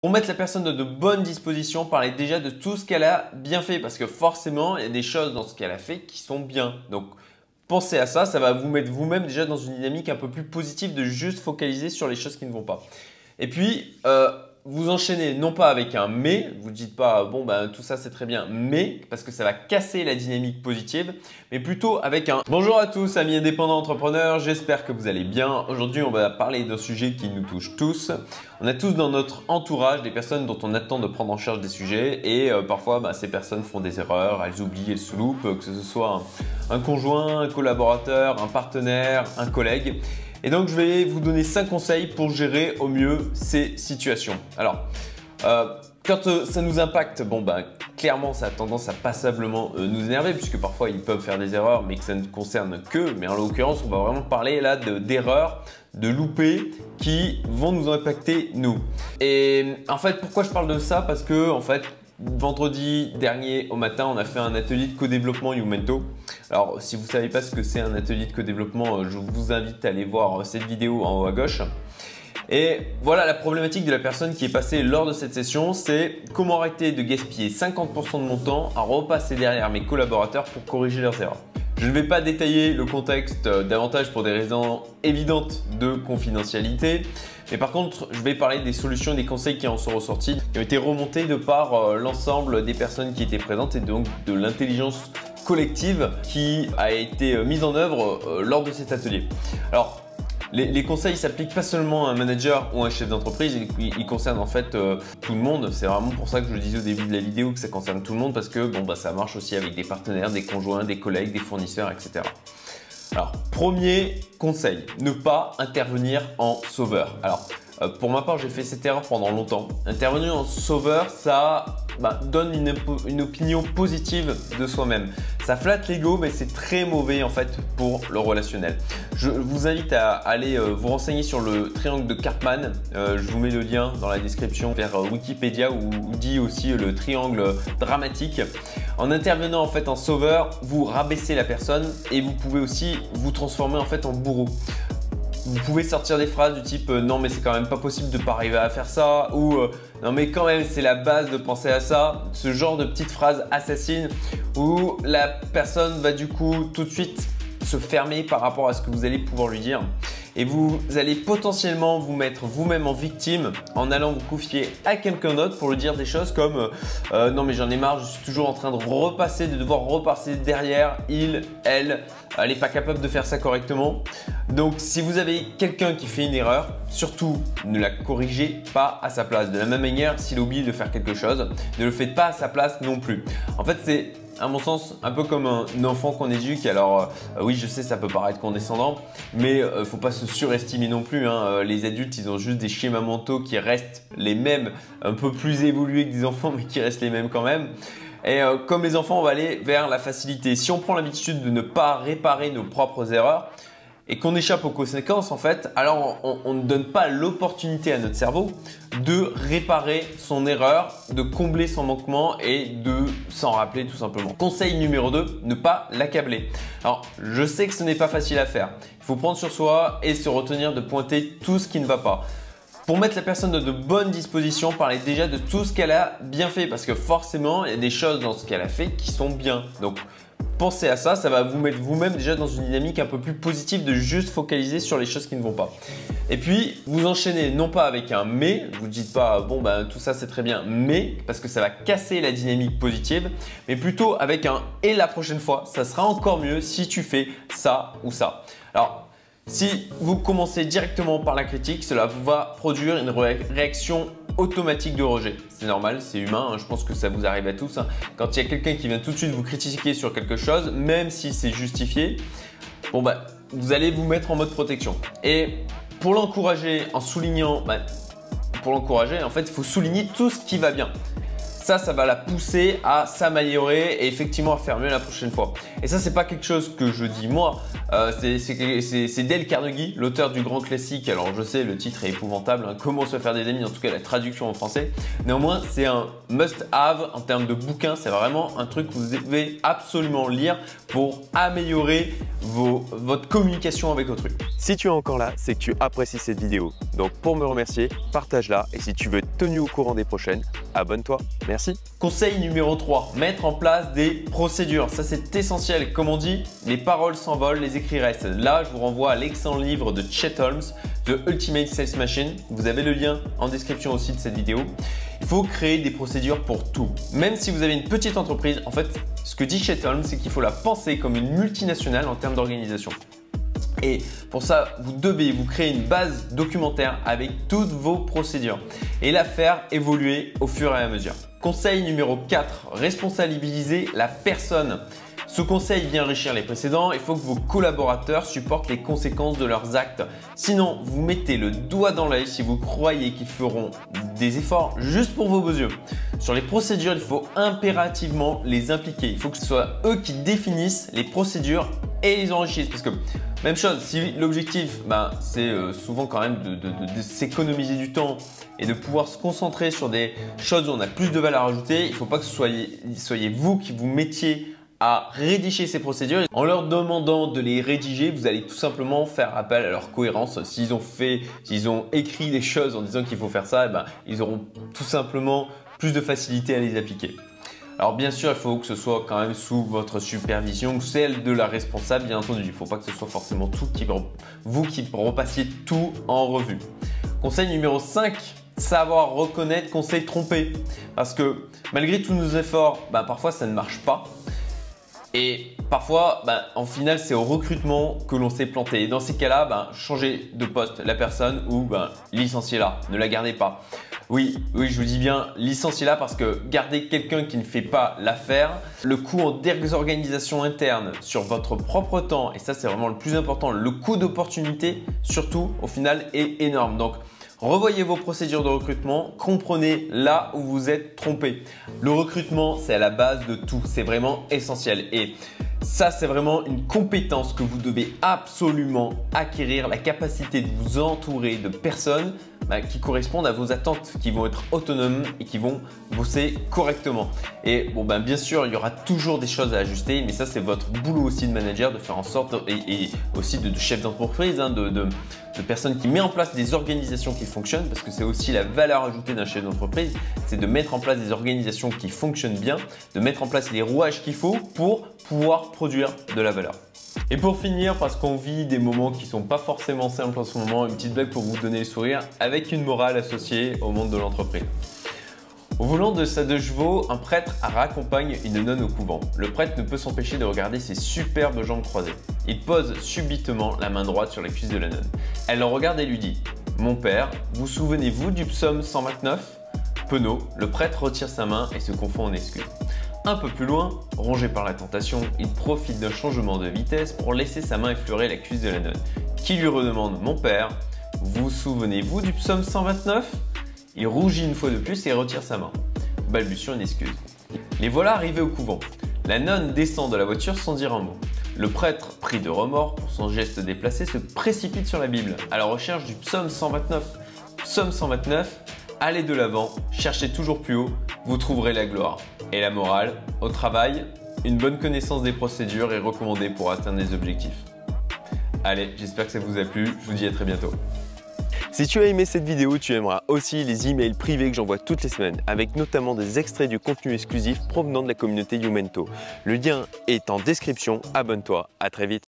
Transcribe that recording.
Pour mettre la personne dans de bonnes dispositions, parlez déjà de tout ce qu'elle a bien fait parce que forcément, il y a des choses dans ce qu'elle a fait qui sont bien. Donc, pensez à ça, ça va vous mettre vous-même déjà dans une dynamique un peu plus positive de juste focaliser sur les choses qui ne vont pas. Et puis, vous enchaînez non pas avec un mais, vous ne dites pas bon ben tout ça c'est très bien, mais parce que ça va casser la dynamique positive, mais plutôt avec un bonjour à tous amis indépendants entrepreneurs, j'espère que vous allez bien. Aujourd'hui on va parler d'un sujet qui nous touche tous. On a tous dans notre entourage des personnes dont on attend de prendre en charge des sujets et parfois ces personnes font des erreurs, elles oublient, elles se loupent, que ce soit un conjoint, un collaborateur, un partenaire, un collègue. Et donc, je vais vous donner 5 conseils pour gérer au mieux ces situations. Alors, quand ça nous impacte, clairement, ça a tendance à passablement nous énerver puisque parfois, ils peuvent faire des erreurs mais que ça ne concerne qu'eux. Mais en l'occurrence, on va vraiment parler là d'erreurs, de loupés qui vont nous impacter nous. Et en fait, pourquoi je parle de ça? Parce que en fait, vendredi dernier au matin, on a fait un atelier de co-développement Youmento. Alors, si vous ne savez pas ce que c'est un atelier de co-développement, je vous invite à aller voir cette vidéo en haut à gauche. Et voilà la problématique de la personne qui est passée lors de cette session, c'est comment arrêter de gaspiller 50% de mon temps à repasser derrière mes collaborateurs pour corriger leurs erreurs. Je ne vais pas détailler le contexte davantage pour des raisons évidentes de confidentialité. Mais par contre, je vais parler des solutions et des conseils qui en sont ressortis, qui ont été remontés de par l'ensemble des personnes qui étaient présentes et donc de l'intelligence collective qui a été mise en œuvre lors de cet atelier. Alors, les conseils ne s'appliquent pas seulement à un manager ou à un chef d'entreprise, ils concernent en fait tout le monde. C'est vraiment pour ça que je le disais au début de la vidéo que ça concerne tout le monde parce que ça marche aussi avec des partenaires, des conjoints, des collègues, des fournisseurs, etc. Alors, premier conseil, ne pas intervenir en sauveur. Alors, pour ma part, j'ai fait cette erreur pendant longtemps. Intervenir en sauveur, ça donne une opinion positive de soi-même. Ça flatte l'ego, mais c'est très mauvais en fait pour le relationnel. Je vous invite à aller vous renseigner sur le triangle de Karpman. Je vous mets le lien dans la description vers Wikipédia où dit aussi le triangle dramatique. En intervenant en fait en sauveur, vous rabaissez la personne et vous pouvez aussi vous transformer en fait en bourreau. Vous pouvez sortir des phrases du type non mais c'est quand même pas possible de pas arriver à faire ça ou non mais quand même c'est la base de penser à ça. Ce genre de petites phrases assassines où la personne va du coup tout de suite se fermer par rapport à ce que vous allez pouvoir lui dire. Et vous allez potentiellement vous mettre vous-même en victime en allant vous confier à quelqu'un d'autre pour lui dire des choses comme non mais j'en ai marre, je suis toujours en train de devoir repasser derrière, il, elle n'est pas capable de faire ça correctement. Donc si vous avez quelqu'un qui fait une erreur, surtout ne la corrigez pas à sa place. De la même manière, s'il oublie de faire quelque chose, ne le faites pas à sa place non plus. En fait, c'est à mon sens, un peu comme un enfant qu'on éduque. Alors oui, je sais, ça peut paraître condescendant, mais il ne faut pas se surestimer non plus. Les adultes, ils ont juste des schémas mentaux qui restent les mêmes, un peu plus évolués que des enfants, mais qui restent les mêmes quand même. Et comme les enfants, on va aller vers la facilité. Si on prend l'habitude de ne pas réparer nos propres erreurs, et qu'on échappe aux conséquences en fait, alors on ne donne pas l'opportunité à notre cerveau de réparer son erreur, de combler son manquement et de s'en rappeler tout simplement. Conseil numéro 2, ne pas l'accabler. Alors je sais que ce n'est pas facile à faire, il faut prendre sur soi et se retenir de pointer tout ce qui ne va pas. Pour mettre la personne dans de bonnes dispositions, parlez déjà de tout ce qu'elle a bien fait parce que forcément il y a des choses dans ce qu'elle a fait qui sont bien. Donc pensez à ça, ça va vous mettre vous-même déjà dans une dynamique un peu plus positive de juste focaliser sur les choses qui ne vont pas. Et puis, vous enchaînez non pas avec un mais, vous ne dites pas bon tout ça c'est très bien, mais parce que ça va casser la dynamique positive, mais plutôt avec un et la prochaine fois, ça sera encore mieux si tu fais ça ou ça. Alors, si vous commencez directement par la critique, cela va produire une réaction automatique de rejet. C'est normal, c'est humain, je pense que ça vous arrive à tous. Quand il y a quelqu'un qui vient tout de suite vous critiquer sur quelque chose, même si c'est justifié, vous allez vous mettre en mode protection. Et pour l'encourager en soulignant, en fait, il faut souligner tout ce qui va bien. ça va la pousser à s'améliorer et effectivement à faire mieux la prochaine fois. Et ça, c'est pas quelque chose que je dis moi, c'est Dale Carnegie, l'auteur du grand classique. Alors je sais, le titre est épouvantable, hein, Comment se faire des amis, en tout cas la traduction en français. Néanmoins, c'est un must-have en termes de bouquin. C'est vraiment un truc que vous devez absolument lire pour améliorer votre communication avec autrui. Si tu es encore là, c'est que tu apprécies cette vidéo. Donc pour me remercier, partage-la et si tu veux être tenu au courant des prochaines, abonne-toi. Merci. Conseil numéro 3, mettre en place des procédures. Ça, c'est essentiel. Comme on dit, les paroles s'envolent, les écrits restent. Là, je vous renvoie à l'excellent livre de Chet Holmes, The Ultimate Sales Machine. Vous avez le lien en description aussi de cette vidéo. Il faut créer des procédures pour tout. Même si vous avez une petite entreprise, en fait, ce que dit Chet Holmes, c'est qu'il faut la penser comme une multinationale en termes d'organisation. Et pour ça, vous devez vous créer une base documentaire avec toutes vos procédures et la faire évoluer au fur et à mesure. Conseil numéro 4, responsabiliser la personne. Ce conseil vient enrichir les précédents. Il faut que vos collaborateurs supportent les conséquences de leurs actes. Sinon, vous mettez le doigt dans l'œil si vous croyez qu'ils feront des efforts juste pour vos beaux yeux. Sur les procédures, il faut impérativement les impliquer. Il faut que ce soit eux qui définissent les procédures et les enrichissent. Parce que même chose, si l'objectif, c'est souvent quand même de s'économiser du temps et de pouvoir se concentrer sur des choses où on a plus de valeur ajoutée, il ne faut pas que ce soyez vous qui vous mettiez à rédiger ces procédures. En leur demandant de les rédiger, vous allez tout simplement faire appel à leur cohérence. S'ils ont écrit des choses en disant qu'il faut faire ça, ils auront tout simplement plus de facilité à les appliquer. Alors bien sûr, il faut que ce soit quand même sous votre supervision, celle de la responsable bien entendu. Il ne faut pas que ce soit forcément vous qui repassiez tout en revue. Conseil numéro 5, savoir reconnaître qu'on s'est trompé. Parce que malgré tous nos efforts, parfois ça ne marche pas. Et parfois, en final, c'est au recrutement que l'on s'est planté. Et dans ces cas-là, changez de poste la personne ou licenciez-la, ne la gardez pas. Oui, je vous dis bien licenciez-la parce que garder quelqu'un qui ne fait pas l'affaire, le coût en désorganisation interne sur votre propre temps, et ça c'est vraiment le plus important, le coût d'opportunité surtout au final est énorme. Donc, revoyez vos procédures de recrutement, comprenez là où vous êtes trompé. Le recrutement, c'est à la base de tout, c'est vraiment essentiel. Et ça, c'est vraiment une compétence que vous devez absolument acquérir, la capacité de vous entourer de personnes qui correspondent à vos attentes, qui vont être autonomes et qui vont bosser correctement. Et bien sûr, il y aura toujours des choses à ajuster, mais ça, c'est votre boulot aussi de manager, de faire en sorte, et aussi de chef d'entreprise, de personnes qui mettent en place des organisations qui fonctionnent, parce que c'est aussi la valeur ajoutée d'un chef d'entreprise, c'est de mettre en place des organisations qui fonctionnent bien, de mettre en place les rouages qu'il faut pour pouvoir produire de la valeur. Et pour finir, parce qu'on vit des moments qui ne sont pas forcément simples en ce moment, une petite blague pour vous donner le sourire avec une morale associée au monde de l'entreprise. Au volant de sa 2 chevaux, un prêtre raccompagne une nonne au couvent. Le prêtre ne peut s'empêcher de regarder ses superbes jambes croisées. Il pose subitement la main droite sur la cuisse de la nonne. Elle le regarde et lui dit « Mon père, vous souvenez-vous du psaume 129 ?» Penaud, le prêtre retire sa main et se confond en excuses. Un peu plus loin, rongé par la tentation, il profite d'un changement de vitesse pour laisser sa main effleurer la cuisse de la nonne, qui lui redemande « Mon père, vous souvenez-vous du psaume 129 ?» Il rougit une fois de plus et retire sa main, balbutiant une excuse. Les voilà arrivés au couvent. La nonne descend de la voiture sans dire un mot. Le prêtre, pris de remords pour son geste déplacé, se précipite sur la Bible à la recherche du psaume 129. Psaume 129, allez de l'avant, cherchez toujours plus haut, vous trouverez la gloire. Et la morale, au travail, une bonne connaissance des procédures est recommandée pour atteindre les objectifs. Allez, j'espère que ça vous a plu, je vous dis à très bientôt. Si tu as aimé cette vidéo, tu aimeras aussi les emails privés que j'envoie toutes les semaines, avec notamment des extraits du contenu exclusif provenant de la communauté Youmento. Le lien est en description, abonne-toi, à très vite.